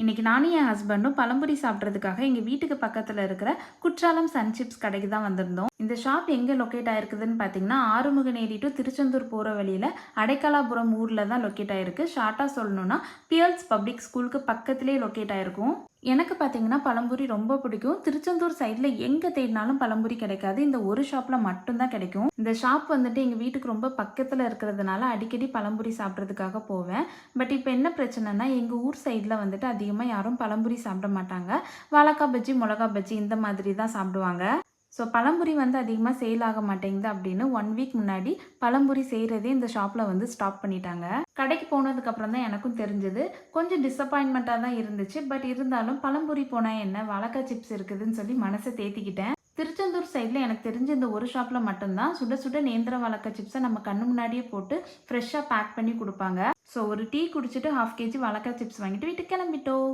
இன்னைக்கு நானும் என் ஹஸ்பண்டும் பழம்புரி சாப்பிட்றதுக்காக எங்கள் வீட்டுக்கு பக்கத்தில் இருக்கிற குற்றாலம் சன் சிப்ஸ் கடைக்கு தான் வந்திருந்தோம். இந்த ஷாப் எங்கே லொக்கேட் ஆயிருக்குதுன்னு பார்த்தீங்கன்னா, ஆறுமுகநேரி டு திருச்செந்தூர் போகிற வழியில் அடைக்கலாபுரம் ஊரில் தான் லொக்கேட் ஆயிருக்கு. ஷார்ட்டாக சொல்லணும்னா பியர்ஸ் பப்ளிக் ஸ்கூலுக்கு பக்கத்துலேயே லொக்கேட் ஆயிருக்கும். எனக்கு பார்த்தீங்கன்னா பழம்புரி ரொம்ப பிடிக்கும். திருச்செந்தூர் சைடில் எங்கே தேடினாலும் பழம்புரி கிடைக்காது. இந்த ஒரு ஷாப்பில் மட்டும்தான் கிடைக்கும். இந்த ஷாப் வந்துட்டு எங்கள் வீட்டுக்கு ரொம்ப பக்கத்தில் இருக்கிறதுனால அடிக்கடி பழம்புரி சாப்பிட்றதுக்காக போவேன். பட் இப்போ என்ன பிரச்சனைனா, எங்கள் ஊர் சைடில் வந்துட்டு அதிகமாக யாரும் பழம்புரி சாப்பிட மாட்டாங்க. வாழைக்காய் பஜ்ஜி, மிளகா பஜ்ஜி இந்த மாதிரி தான் சாப்பிடுவாங்க. ஸோ பழம்புரி வந்து அதிகமாக சேல் ஆக மாட்டேங்குது அப்படின்னு 1 வீக் முன்னாடி பழம்புரி செய்கிறதே இந்த ஷாப்பில் வந்து ஸ்டாப் பண்ணிட்டாங்க. கடைக்கு போனதுக்கப்புறம் தான் எனக்கும் தெரிஞ்சது. கொஞ்சம் டிசப்பாயின்மெண்ட்டாக தான் இருந்துச்சு. பட் இருந்தாலும் பழம்புரி போனால் என்ன, வாழைக்காய் சிப்ஸ் இருக்குதுன்னு சொல்லி மனசை தேத்திக்கிட்டேன். திருச்செந்தூர் சைடில் எனக்கு தெரிஞ்ச இந்த ஒரு ஷாப்பில் மட்டும்தான் சுட சுட நேந்திர வாழைக்காய் சிப்ஸை நம்ம கண்ணு முன்னாடியே போட்டு ஃப்ரெஷ்ஷாக பேக் பண்ணி கொடுப்பாங்க. ஸோ ஒரு டீ குடிச்சிட்டு 1/2 kg வாழைக்காய் சிப்ஸ் வாங்கிட்டு வீட்டுக்கு கிளம்பிட்டோம்.